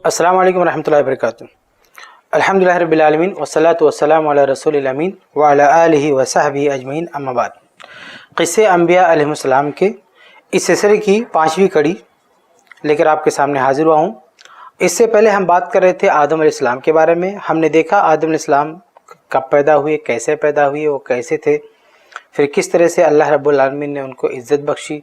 السلام علیکم ورحمۃ اللہ وبرکاتہ۔ الحمدللہ رب العالمین والصلاۃ والسلام علی رسول الامین وعلی آلہ وصحبہ اجمعین، اما بعد۔ قصے انبیاء علیہ السلام کے اس سلسلے کی 5ویں کڑی لے کر آپ کے سامنے حاضر ہوا ہوں۔ اس سے پہلے ہم بات کر رہے تھے آدم علیہ السلام کے بارے میں۔ ہم نے دیکھا آدم علیہ السلام کب پیدا ہوئے، کیسے پیدا ہوئے، وہ کیسے تھے، پھر کس طرح سے اللہ رب العالمین نے ان کو عزت بخشی،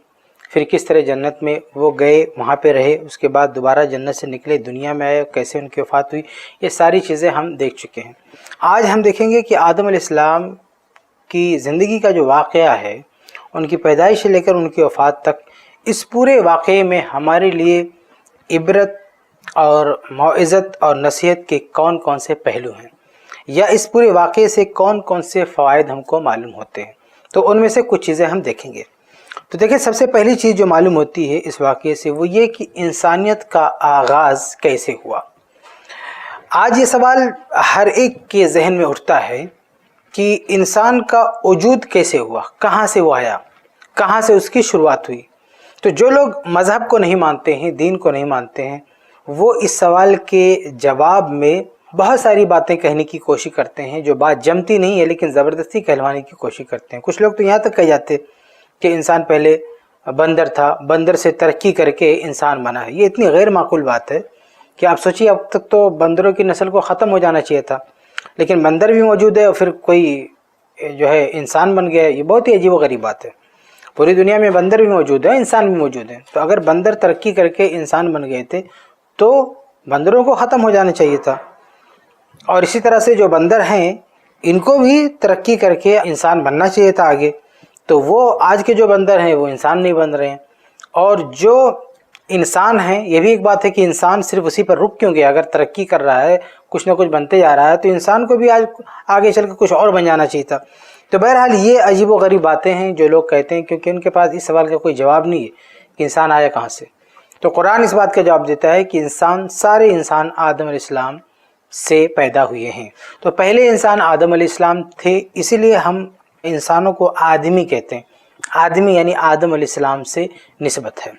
پھر کس طرح جنت میں وہ گئے، وہاں پہ رہے، اس کے بعد دوبارہ جنت سے نکلے، دنیا میں آئے، کیسے ان کی وفات ہوئی، یہ ساری چیزیں ہم دیکھ چکے ہیں۔ آج ہم دیکھیں گے کہ آدم علیہ السلام کی زندگی کا جو واقعہ ہے، ان کی پیدائش سے لے کر ان کی وفات تک، اس پورے واقعے میں ہمارے لیے عبرت اور موعظت اور نصیحت کے کون کون سے پہلو ہیں، یا اس پورے واقعے سے کون کون سے فوائد ہم کو معلوم ہوتے ہیں، تو ان میں سے کچھ چیزیں ہم دیکھیں گے۔ تو دیکھیں، سب سے پہلی چیز جو معلوم ہوتی ہے اس واقعے سے وہ یہ کہ انسانیت کا آغاز کیسے ہوا۔ آج یہ سوال ہر ایک کے ذہن میں اٹھتا ہے کہ انسان کا وجود کیسے ہوا، کہاں سے وہ آیا، کہاں سے اس کی شروعات ہوئی۔ تو جو لوگ مذہب کو نہیں مانتے ہیں، دین کو نہیں مانتے ہیں، وہ اس سوال کے جواب میں بہت ساری باتیں کہنے کی کوشش کرتے ہیں جو بات جمتی نہیں ہے، لیکن زبردستی کہلوانے کی کوشش کرتے ہیں۔ کچھ لوگ تو یہاں تک کہہ جاتے کہ انسان پہلے بندر تھا، بندر سے ترقی کر کے انسان بنا ہے۔ یہ اتنی غیر معقول بات ہے کہ آپ سوچیے، اب تک تو بندروں کی نسل کو ختم ہو جانا چاہیے تھا، لیکن بندر بھی موجود ہے اور پھر کوئی جو ہے انسان بن گیا۔ یہ بہت ہی عجیب و غریب بات ہے۔ پوری دنیا میں بندر بھی موجود ہے، انسان بھی موجود ہے، تو اگر بندر ترقی کر کے انسان بن گئے تھے تو بندروں کو ختم ہو جانا چاہیے تھا، اور اسی طرح سے جو بندر ہیں ان کو بھی ترقی کر کے انسان بننا چاہیے تھا آگے۔ تو وہ آج کے جو بندر ہیں وہ انسان نہیں بن رہے ہیں، اور جو انسان ہیں، یہ بھی ایک بات ہے کہ انسان صرف اسی پر رک کیوں گیا؟ اگر ترقی کر رہا ہے، کچھ نہ کچھ بنتے جا رہا ہے، تو انسان کو بھی آگے چل کے کچھ اور بن جانا چاہیے تھا۔ تو بہرحال یہ عجیب و غریب باتیں ہیں جو لوگ کہتے ہیں، کیونکہ ان کے پاس اس سوال کا کوئی جواب نہیں ہے کہ انسان آیا کہاں سے۔ تو قرآن اس بات کا جواب دیتا ہے کہ سارے انسان آدم علیہ السلام سے پیدا ہوئے ہیں۔ تو پہلے انسان آدم علیہ السلام تھے، اسی لیے ہم انسانوں کو آدمی کہتے ہیں۔ آدمی یعنی آدم علیہ السلام سے نسبت ہے۔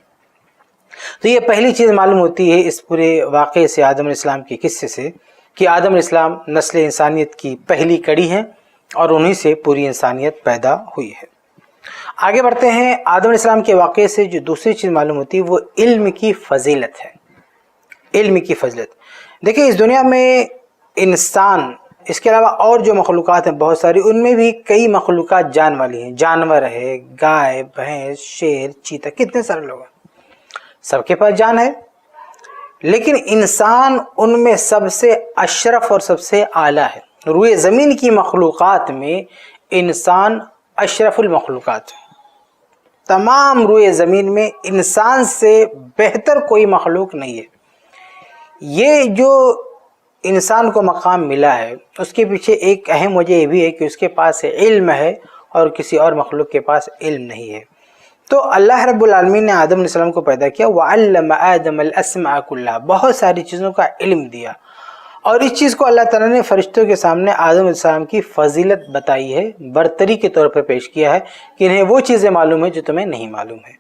تو یہ پہلی چیز معلوم ہوتی ہے اس پورے واقعے سے، آدم علیہ السلام کے قصے سے، کہ آدم علیہ السلام نسل انسانیت کی پہلی کڑی ہیں اور انہی سے پوری انسانیت پیدا ہوئی ہے۔ آگے بڑھتے ہیں۔ آدم علیہ السلام کے واقعے سے جو دوسری چیز معلوم ہوتی ہے وہ علم کی فضیلت ہے۔ علم کی فضیلت، دیکھیں اس دنیا میں انسان، اس کے علاوہ اور جو مخلوقات ہیں بہت ساری، ان میں بھی کئی مخلوقات جان والی ہیں۔ جانور ہے، گائے، بھینس، شیر، چیتا، کتنے سارے لوگ ہیں، سب کے پاس جان ہے، لیکن انسان ان میں سب سے اشرف اور سب سے اعلیٰ ہے۔ روئے زمین کی مخلوقات میں انسان اشرف المخلوقات ہے۔ تمام روئے زمین میں انسان سے بہتر کوئی مخلوق نہیں ہے۔ یہ جو انسان کو مقام ملا ہے، اس کے پیچھے ایک اہم وجہ یہ بھی ہے کہ اس کے پاس علم ہے اور کسی اور مخلوق کے پاس علم نہیں ہے۔ تو اللہ رب العالمین نے آدم علیہ السلام کو پیدا کیا، وَعَلَّمَ آدَمَ الْأَسْمَاءَ كُلَّهَا، بہت ساری چیزوں کا علم دیا، اور اس چیز کو اللہ تعالیٰ نے فرشتوں کے سامنے آدم علیہ السلام کی فضیلت بتائی ہے، برتری کے طور پر پیش کیا ہے کہ انہیں وہ چیزیں معلوم ہیں جو تمہیں نہیں معلوم ہے۔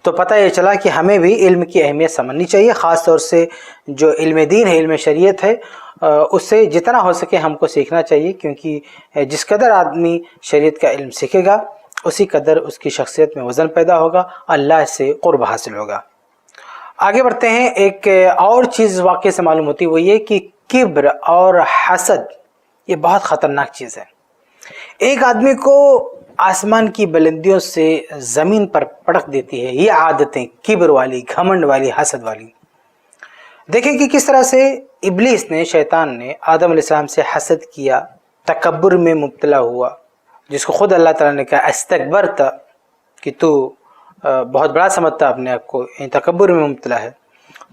تو پتہ یہ چلا کہ ہمیں بھی علم کی اہمیت سمجھنی چاہیے، خاص طور سے جو علم دین ہے، علم شریعت ہے، اس سے جتنا ہو سکے ہم کو سیکھنا چاہیے، کیونکہ جس قدر آدمی شریعت کا علم سیکھے گا اسی قدر اس کی شخصیت میں وزن پیدا ہوگا، اللہ سے قرب حاصل ہوگا۔ آگے بڑھتے ہیں۔ ایک اور چیز واقعے سے معلوم ہوتی ہے وہ یہ کہ کبر اور حسد یہ بہت خطرناک چیز ہے۔ ایک آدمی کو آسمان کی بلندیوں سے زمین پر پٹک دیتی ہے یہ عادتیں، کبر والی، گھمنڈ والی، حسد والی۔ دیکھیں کہ کس طرح سے ابلیس نے، شیطان نے آدم علیہ السلام سے حسد کیا، تکبر میں مبتلا ہوا، جس کو خود اللہ تعالیٰ نے کہا استکبرت، کہ تو بہت بڑا سمجھتا اپنے آپ کو، تکبر میں مبتلا ہے۔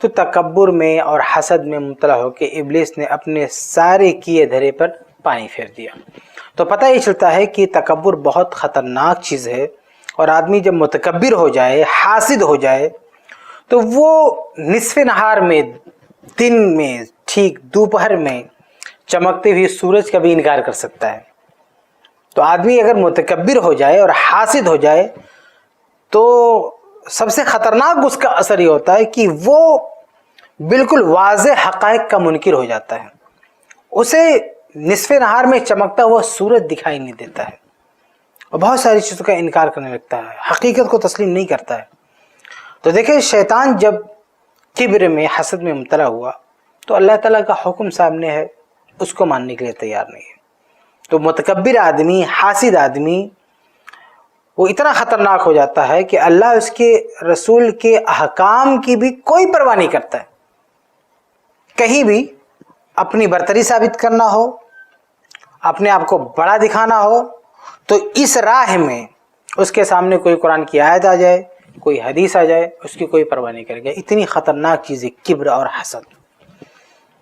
تو تکبر میں اور حسد میں مبتلا ہو کے ابلیس نے اپنے سارے کیے دھرے پر پانی پھیر دیا۔ تو پتہ یہ چلتا ہے کہ تکبر بہت خطرناک چیز ہے، اور آدمی جب متکبر ہو جائے، حاسد ہو جائے، تو وہ نصف نہار میں، دن میں، ٹھیک دوپہر میں چمکتے ہوئے سورج کا بھی انکار کر سکتا ہے۔ تو آدمی اگر متکبر ہو جائے اور حاسد ہو جائے تو سب سے خطرناک اس کا اثر یہ ہوتا ہے کہ وہ بالکل واضح حقائق کا منکر ہو جاتا ہے، اسے نصف نہار میں چمکتا ہوا سورج دکھائی نہیں دیتا ہے، اور بہت ساری چیزوں کا انکار کرنے لگتا ہے، حقیقت کو تسلیم نہیں کرتا ہے۔ تو دیکھیں شیطان جب کبر میں حسد میں مبتلا ہوا تو اللہ تعالیٰ کا حکم سامنے ہے، اس کو ماننے کے لیے تیار نہیں ہے۔ تو متکبر آدمی، حاسد آدمی، وہ اتنا خطرناک ہو جاتا ہے کہ اللہ اس کے رسول کے احکام کی بھی کوئی پرواہ نہیں کرتا ہے۔ کہیں بھی اپنی برتری ثابت کرنا ہو، اپنے آپ کو بڑا دکھانا ہو، تو اس راہ میں اس کے سامنے کوئی قرآن کی آیت آ جائے، کوئی حدیث آ جائے، اس کی کوئی پرواہ نہیں کرے گا۔ اتنی خطرناک چیز ہے کبر اور حسد۔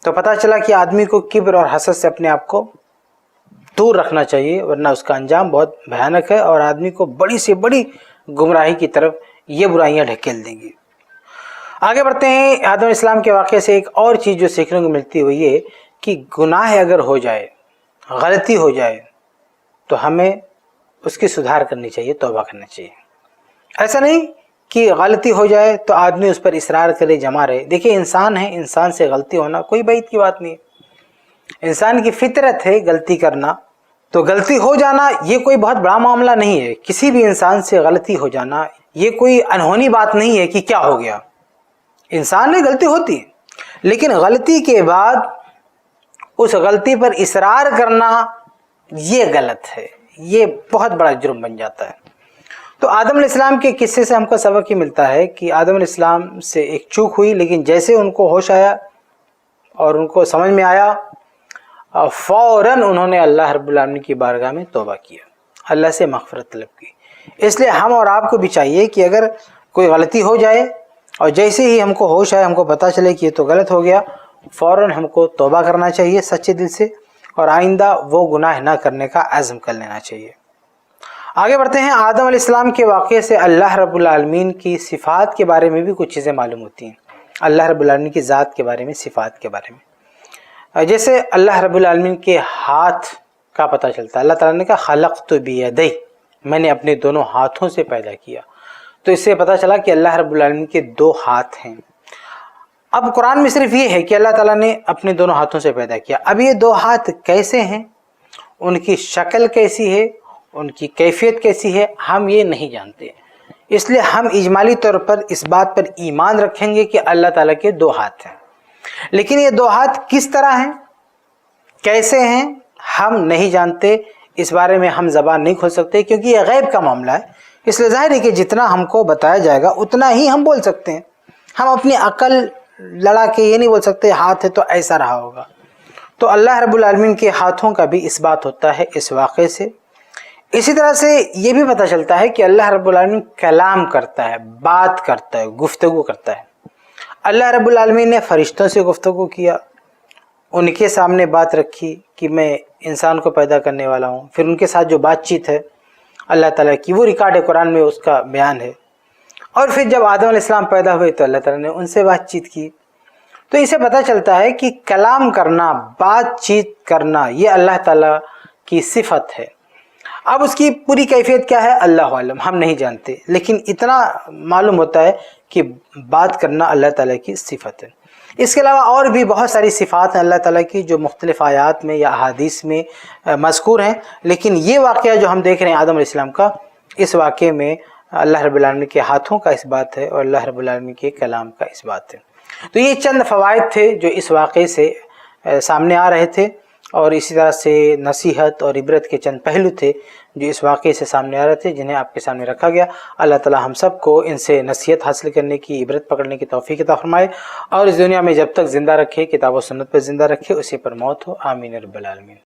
تو پتہ چلا کہ آدمی کو کبر اور حسد سے اپنے آپ کو دور رکھنا چاہیے، ورنہ اس کا انجام بہت بھیانک ہے اور آدمی کو بڑی سے بڑی گمراہی کی طرف یہ برائیاں ڈھکیل دیں گی۔ آگے بڑھتے ہیں۔ آدم علیہ السلام کے واقعے سے ایک اور چیز جو سیکھنے کو ملتی ہے وہ یہ کہ گناہ اگر ہو جائے، غلطی ہو جائے، تو ہمیں اس کی سدھار کرنی چاہیے، توبہ کرنا چاہیے۔ ایسا نہیں کہ غلطی ہو جائے تو آدمی اس پر اصرار کرے، جمع رہے۔ دیکھیں انسان ہے، انسان سے غلطی ہونا کوئی بعید کی بات نہیں ہے، انسان کی فطرت ہے غلطی کرنا۔ تو غلطی ہو جانا یہ کوئی بہت بڑا معاملہ نہیں ہے، کسی بھی انسان سے غلطی ہو جانا یہ کوئی انہونی بات نہیں ہے کہ کیا ہو گیا۔ انسان میں غلطی ہوتی ہے، لیکن غلطی کے بعد اس غلطی پر اصرار کرنا یہ غلط ہے، یہ بہت بڑا جرم بن جاتا ہے۔ تو آدم علیہ السلام کے قصے سے ہم کو سبق یہ ملتا ہے کہ آدم علیہ السلام سے ایک چوک ہوئی، لیکن جیسے ان کو ہوش آیا اور ان کو سمجھ میں آیا، فوراً انہوں نے اللہ رب العالمین کی بارگاہ میں توبہ کیا، اللہ سے مغفرت طلب کی۔ اس لیے ہم اور آپ کو بھی چاہیے کہ اگر کوئی غلطی ہو جائے اور جیسے ہی ہم کو ہوش آئے، ہم کو پتہ چلے کہ یہ تو غلط ہو گیا، فوراً ہم کو توبہ کرنا چاہیے سچے دل سے، اور آئندہ وہ گناہ نہ کرنے کا عزم کر لینا چاہیے۔ آگے بڑھتے ہیں۔ آدم علیہ السلام کے واقعے سے اللہ رب العالمین کی صفات کے بارے میں بھی کچھ چیزیں معلوم ہوتی ہیں، اللہ رب العالمین کی ذات کے بارے میں، صفات کے بارے میں۔ جیسے اللہ رب العالمین کے ہاتھ کا پتہ چلتا ہے، اللہ تعالیٰ نے کہا خلقت بیدی، میں نے اپنے دونوں ہاتھوں سے پیدا کیا، تو اس سے پتہ چلا کہ اللہ رب العالمین کے دو ہاتھ ہیں۔ اب قرآن میں صرف یہ ہے کہ اللہ تعالیٰ نے اپنے دونوں ہاتھوں سے پیدا کیا، اب یہ دو ہاتھ کیسے ہیں، ان کی شکل کیسی ہے، ان کی کیفیت کیسی ہے، ہم یہ نہیں جانتے، اس لیے ہم اجمالی طور پر اس بات پر ایمان رکھیں گے کہ اللہ تعالیٰ کے دو ہاتھ ہیں، لیکن یہ دو ہاتھ کس طرح ہیں، کیسے ہیں، ہم نہیں جانتے، اس بارے میں ہم زبان نہیں کھول سکتے کیونکہ یہ غیب کا معاملہ ہے۔ اس لیے ظاہر ہے کہ جتنا ہم کو بتایا جائے گا اتنا ہی ہم بول سکتے ہیں، ہم اپنی عقل لڑا کے یہ نہیں بول سکتے ہاتھ ہے تو ایسا رہا ہوگا۔ تو اللہ رب العالمین کے ہاتھوں کا بھی اس بات ہوتا ہے اس واقعے سے۔ اسی طرح سے یہ بھی پتہ چلتا ہے کہ اللہ رب العالمین کلام کرتا ہے، بات کرتا ہے، گفتگو کرتا ہے۔ اللہ رب العالمین نے فرشتوں سے گفتگو کیا، ان کے سامنے بات رکھی کہ میں انسان کو پیدا کرنے والا ہوں، پھر ان کے ساتھ جو بات چیت ہے اللہ تعالیٰ کی وہ ریکارڈ ہے، قرآن میں اس کا بیان ہے، اور پھر جب آدم علیہ السلام پیدا ہوئے تو اللہ تعالیٰ نے ان سے بات چیت کی۔ تو اسے پتہ چلتا ہے کہ کلام کرنا، بات چیت کرنا یہ اللہ تعالیٰ کی صفت ہے۔ اب اس کی پوری کیفیت کیا ہے اللہ عالم، ہم نہیں جانتے، لیکن اتنا معلوم ہوتا ہے کہ بات کرنا اللہ تعالیٰ کی صفت ہے۔ اس کے علاوہ اور بھی بہت ساری صفات ہیں اللہ تعالیٰ کی جو مختلف آیات میں یا احادیث میں مذکور ہیں، لیکن یہ واقعہ جو ہم دیکھ رہے ہیں آدم علیہ السلام کا، اس واقعے میں اللہ رب العالمین کے ہاتھوں کا اس بات ہے اور اللہ رب العالمین کے کلام کا اس بات ہے۔ تو یہ چند فوائد تھے جو اس واقعے سے سامنے آ رہے تھے، اور اسی طرح سے نصیحت اور عبرت کے چند پہلو تھے جو اس واقعے سے سامنے آ رہے تھے، جنہیں آپ کے سامنے رکھا گیا۔ اللہ تعالی ہم سب کو ان سے نصیحت حاصل کرنے کی، عبرت پکڑنے کی توفیق عطا فرمائے، اور اس دنیا میں جب تک زندہ رکھے، کتاب و سنت پر زندہ رکھے، اسی پر موت ہو۔ آمین رب العالمین۔